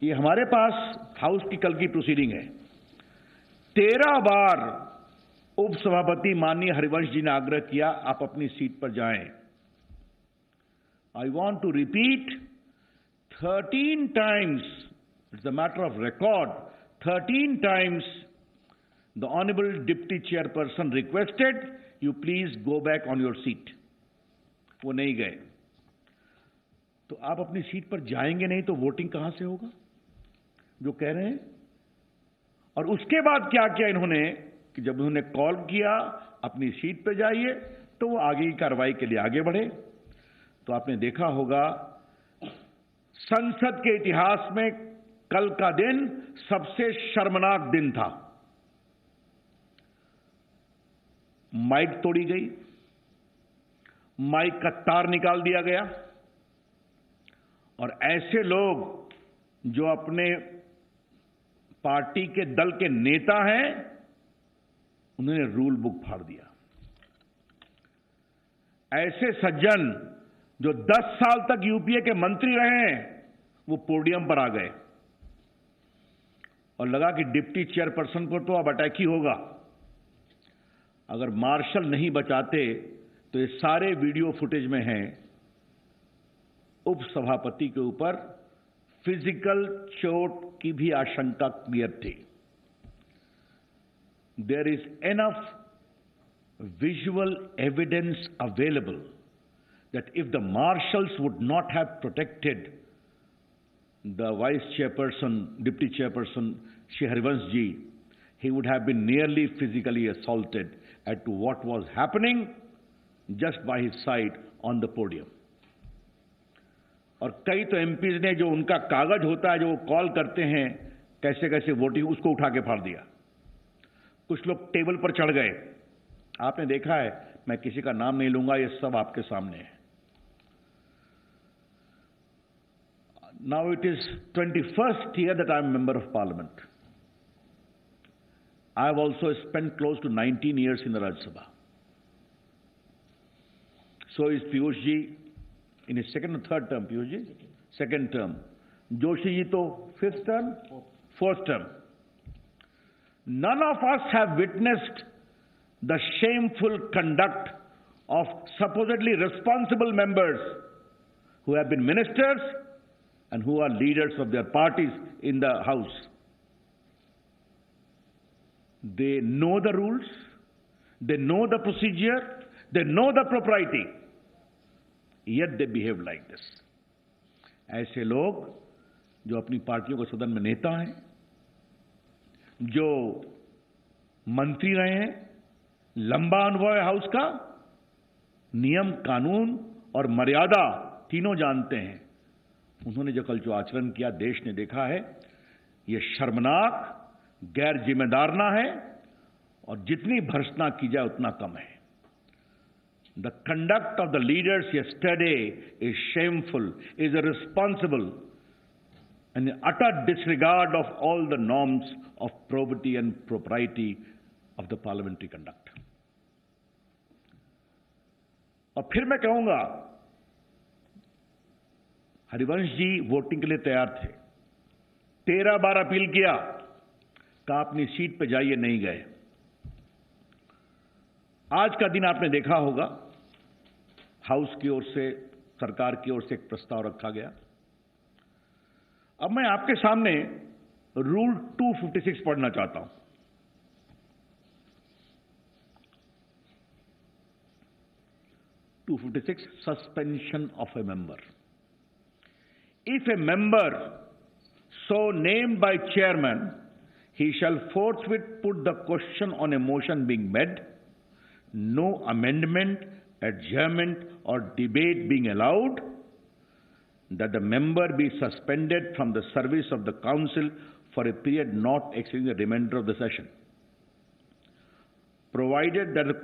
ये हमारे पास हाउस की कल की प्रोसीडिंग है। 13 बार उपसभापति माननीय हरिवंश जी ने आग्रह किया आप अपनी सीट पर जाएं। I want to repeat 13 times, it's a matter of record, 13 times the honorable deputy chairperson requested you please go back on your seat. वो नहीं गए। तो आप अपनी सीट पर जाएंगे नहीं तो वोटिंग कहां से होगा जो कह रहे हैं। और उसके बाद क्या किया इन्होंने कि जब उन्होंने कॉल किया अपनी सीट पर जाइए तो वो आगे की कार्रवाई के लिए आगे बढ़े। तो आपने देखा होगा संसद के इतिहास में कल का दिन सबसे शर्मनाक दिन था। माइक तोड़ी गई, माइक का तार निकाल दिया गया और ऐसे लोग जो अपने पार्टी के दल के नेता हैं उन्होंने रूल बुक फाड़ दिया। ऐसे सज्जन जो 10 साल तक यूपीए के मंत्री रहे हैं वो पोडियम पर आ गए और लगा कि डिप्टी चेयरपर्सन पर तो अब अटैक ही होगा। अगर मार्शल नहीं बचाते तो ये सारे वीडियो फुटेज में हैं उपसभापति के ऊपर फिजिकल चोट की भी आशंका क्लियर थी। There is enough visual evidence available that if the marshals would not have protected the vice chairperson, deputy chairperson, Shri Harivansh ji, he would have been nearly physically assaulted at what was happening just by his side on the podium. और कई तो MPs ने जो उनका कागज होता है जो वो कॉल करते हैं कैसे कैसे वोटिंग उसको उठा के फाड़ दिया। कुछ लोग टेबल पर चढ़ गए, आपने देखा है, मैं किसी का नाम नहीं लूंगा, ये सब आपके सामने है। Now it is 21st year that I am member of parliament. I have also spent close to 19 years in the Rajya Sabha. So is Piyush ji in his second or third term, Piyush ji? Second term. Joshi ji to 5th term? 4th term. None of us have witnessed the shameful conduct of supposedly responsible members who have been ministers and who are leaders of their parties in the house. They know the rules, they know the procedure, they know the propriety, yet they behave like this. ऐसे लोग जो अपनी पार्टियों के सदन में नेता हैं, जो मंत्री रहे हैं, लंबा अनुभव है हाउस का, नियम कानून और मर्यादा तीनों जानते हैं, उन्होंने जो कल जो आचरण किया देश ने देखा है, यह शर्मनाक, गैर जिम्मेदारना है और जितनी भर्त्सना की जाए उतना कम है। The conduct of the leaders yesterday is shameful, is irresponsible and utter disregard of all the norms of probity and propriety of the parliamentary conduct. और फिर मैं कहूंगा हरिवंश जी वोटिंग के लिए तैयार थे, 13 बार अपील किया, कहा अपनी सीट पे जाइए, नहीं गए। आज का दिन आपने देखा होगा हाउस की ओर से, सरकार की ओर से एक प्रस्ताव रखा गया। अब मैं आपके सामने रूल 256 पढ़ना चाहता हूं। Suspension of a member. If a member so named by chairman, he shall forthwith put the question on a motion being made, no amendment, adjournment or debate being allowed, that the member be suspended from the service of the council for a period not exceeding the remainder of the session, provided that the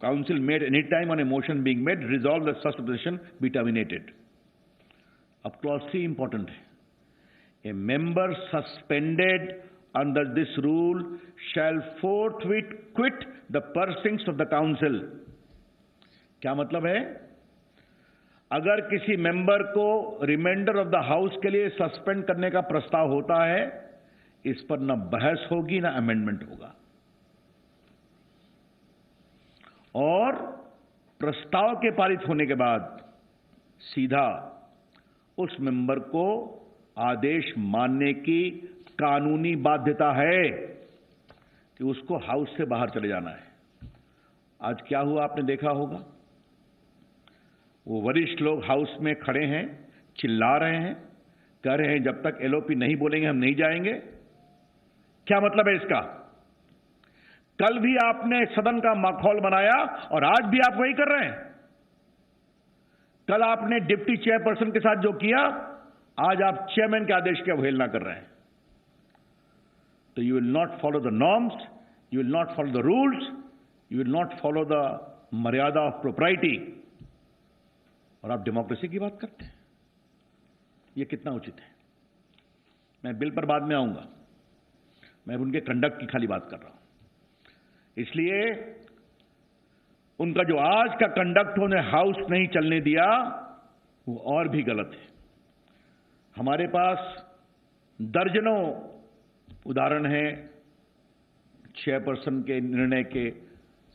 council made any time on a motion being made, resolve that such position be terminated. अब clause 3 important है. A member suspended under this rule shall forthwith quit the precincts of the council. क्या मतलब है? अगर किसी member को reminder of the house के लिए सस्पेंड करने का प्रस्ताव होता है, इस पर न बहस होगी न अमेंडमेंट होगा, और प्रस्ताव के पारित होने के बाद सीधा उस मेंबर को आदेश मानने की कानूनी बाध्यता है कि उसको हाउस से बाहर चले जाना है। आज क्या हुआ आपने देखा होगा, वो वरिष्ठ लोग हाउस में खड़े हैं, चिल्ला रहे हैं, कह रहे हैं जब तक एलओपी नहीं बोलेंगे हम नहीं जाएंगे। क्या मतलब है इसका? कल भी आपने सदन का माहौल बनाया और आज भी आप वही कर रहे हैं। कल आपने डिप्टी चेयरपर्सन के साथ जो किया, आज आप चेयरमैन के आदेश की अवहेलना कर रहे हैं। तो you will not follow the norms, you will not follow the rules, you will not follow the मर्यादा ऑफ प्रोप्राइटी, और आप डेमोक्रेसी की बात करते हैं। यह कितना उचित है? मैं बिल पर बाद में आऊंगा, मैं उनके कंडक्ट की खाली बात कर रहा हूं। इसलिए उनका जो आज का कंडक्ट उन्हें हाउस नहीं चलने दिया, वो और भी गलत है। हमारे पास दर्जनों उदाहरण हैं चेयरपर्सन के निर्णय के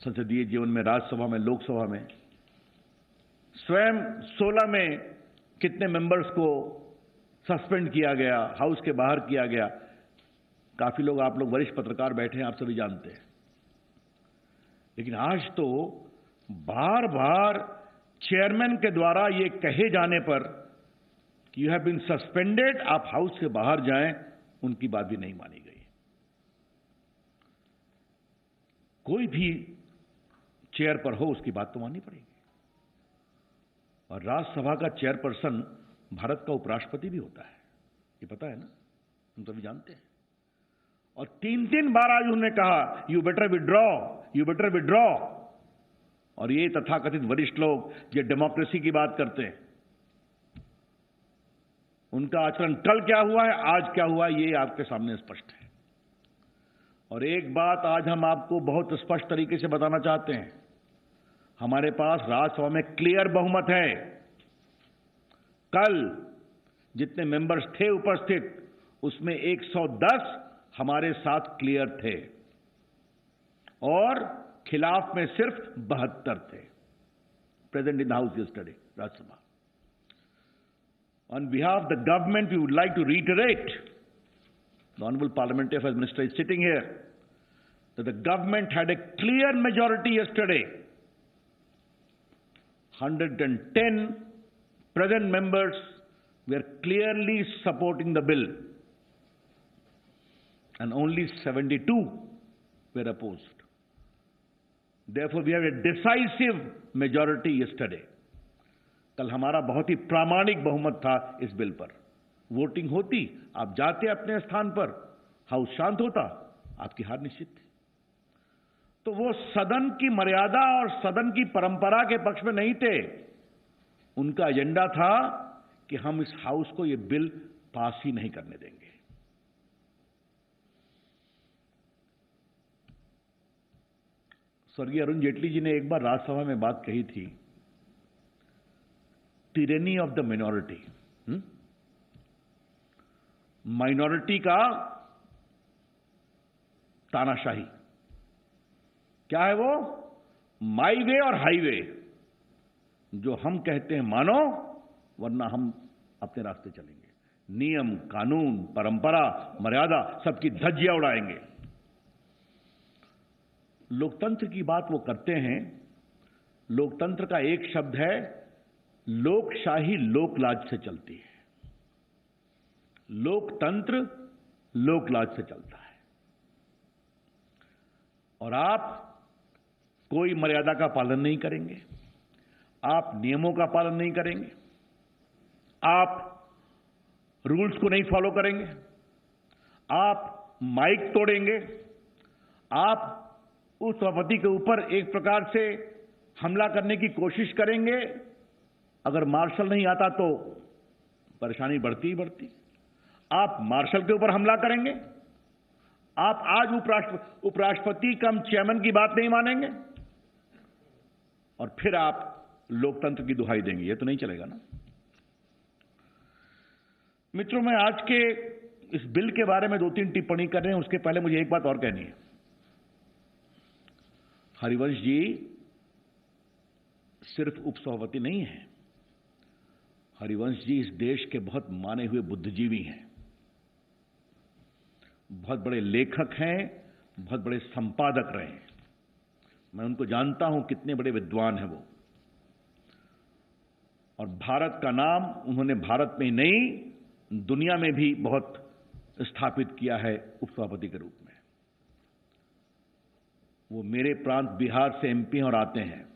संसदीय जीवन में, राज्यसभा में, लोकसभा में। स्वयं 16 में कितने मेंबर्स को सस्पेंड किया गया, हाउस के बाहर किया गया। काफी लोग, आप लोग वरिष्ठ पत्रकार बैठे हैं, आप सभी जानते हैं। लेकिन आज तो बार बार चेयरमैन के द्वारा यह कहे जाने पर कि यू हैव बीन सस्पेंडेड, आप हाउस से बाहर जाएं, उनकी बात भी नहीं मानी गई। कोई भी चेयर पर हो, उसकी बात तो माननी पड़ेगी। और राज्यसभा का चेयरपर्सन भारत का उपराष्ट्रपति भी होता है, ये पता है ना, हम सभी जानते हैं। और 3 बार आज उन्होंने कहा you better withdraw, you better withdraw. और ये तथाकथित वरिष्ठ लोग ये डेमोक्रेसी की बात करते हैं, उनका आचरण कल क्या हुआ है, आज क्या हुआ है, ये आपके सामने स्पष्ट है। और एक बात आज हम आपको बहुत स्पष्ट तरीके से बताना चाहते हैं, हमारे पास राज्यसभा में क्लियर बहुमत है। कल जितने मेंबर्स थे उपस्थित, उसमें 110 हमारे साथ क्लियर थे और खिलाफ में सिर्फ 72 थे। Present in the house yesterday, Rajya Sabha. On behalf of the government we would like to reiterate, the honorable parliamentary affairs minister is sitting here, that the government had a clear majority yesterday. 110 present members were clearly supporting the bill and only 72 were opposed. Therefore, we have a decisive majority yesterday. कल हमारा बहुत ही प्रामाणिक बहुमत था इस bill पर। Voting होती, आप जाते अपने स्थान पर, हाउस शांत होता, आपकी हार निश्चित थी। तो वो सदन की मर्यादा और सदन की परंपरा के पक्ष में नहीं थे। उनका एजेंडा था कि हम इस हाउस को ये बिल पास ही नहीं करने देंगे। स्वर्गीय अरुण जेटली जी ने एक बार राज्यसभा में बात कही थी, tyranny of the minority, minority का तानाशाही। क्या है वो? माई वे और हाईवे। जो हम कहते हैं मानो, वरना हम अपने रास्ते चलेंगे। नियम, कानून, परंपरा, मर्यादा, सबकी धज्जियां उड़ाएंगे। लोकतंत्र की बात वो करते हैं। लोकतंत्र का एक शब्द है, लोकशाही लोकलाज से चलती है। लोकतंत्र लोकलाज से चलता है। और आप कोई मर्यादा का पालन नहीं करेंगे, आप नियमों का पालन नहीं करेंगे, आप रूल्स को नहीं फॉलो करेंगे, आप माइक तोड़ेंगे, आप उस सभापति के ऊपर एक प्रकार से हमला करने की कोशिश करेंगे। अगर मार्शल नहीं आता तो परेशानी बढ़ती ही बढ़ती। आप मार्शल के ऊपर हमला करेंगे, आप आज उपराष्ट्रपति कम चेयरमैन की बात नहीं मानेंगे, और फिर आप लोकतंत्र की दुहाई देंगे। ये तो नहीं चलेगा ना। मित्रों, मैं आज के इस बिल के बारे में 2-3 टिप्पणी कर रहे हैं, उसके पहले मुझे एक बात और कहनी है। हरिवंश जी सिर्फ उपसभापति नहीं है, हरिवंश जी इस देश के बहुत माने हुए बुद्धिजीवी हैं, बहुत बड़े लेखक हैं, बहुत बड़े संपादक रहे हैं। मैं उनको जानता हूं, कितने बड़े विद्वान हैं वो। और भारत का नाम उन्होंने भारत में ही नहीं, दुनिया में भी बहुत स्थापित किया है उपसभापति के रूप में। वो मेरे प्रांत बिहार से एमपी और आते हैं,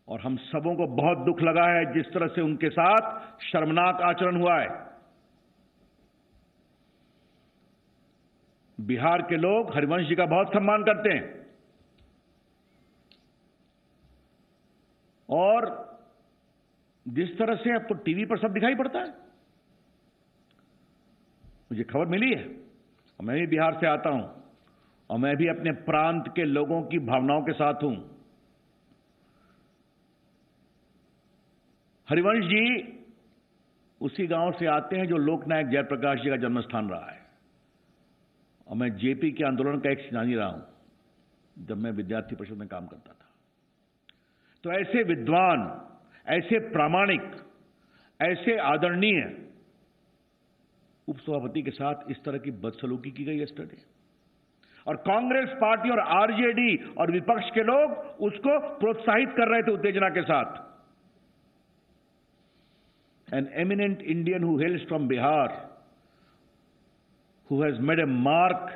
और हम सबों को बहुत दुख लगा है जिस तरह से उनके साथ शर्मनाक आचरण हुआ है। बिहार के लोग हरिवंश जी का बहुत सम्मान करते हैं, और जिस तरह से अब तो टीवी पर सब दिखाई पड़ता है, मुझे खबर मिली है, और मैं भी बिहार से आता हूं, और मैं भी अपने प्रांत के लोगों की भावनाओं के साथ हूं। हरिवंश जी उसी गांव से आते हैं जो लोकनायक जयप्रकाश जी का जन्मस्थान रहा है, और मैं जेपी के आंदोलन का एक सेनानी रहा हूं जब मैं विद्यार्थी परिषद में काम करता था। तो ऐसे विद्वान, ऐसे प्रामाणिक, ऐसे आदरणीय उपसभापति के साथ इस तरह की बदसलूकी की गई यस्टरडे, और कांग्रेस पार्टी और आरजेडी और विपक्ष के लोग उसको प्रोत्साहित कर रहे थे उत्तेजना के साथ। An eminent Indian who hails from Bihar, who has made a mark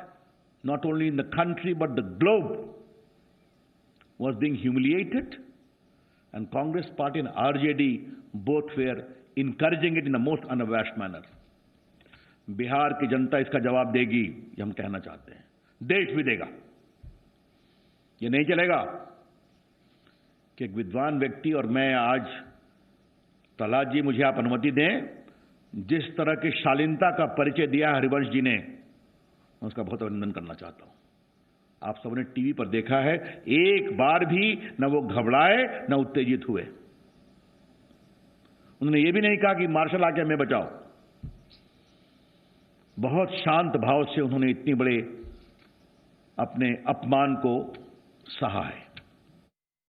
not only in the country but the globe, was being humiliated, and Congress party and RJD both were encouraging it in the most unabashed manner. Bihar की जनता इसका जवाब देगी, ये हम कहना चाहते हैं, देश भी देगा। ये नहीं चलेगा कि एक विद्वान व्यक्ति, और मैं आज प्रहलाद जी मुझे आप अनुमति दें, जिस तरह की शालीनता का परिचय दिया हरिवंश जी ने, मैं उसका बहुत अभिनंदन करना चाहता हूं। आप सबने टीवी पर देखा है, एक बार भी न वो घबराए न उत्तेजित हुए। उन्होंने ये भी नहीं कहा कि मार्शल आके हमें बचाओ। बहुत शांत भाव से उन्होंने इतनी बड़े अपने अपमान को सहा है।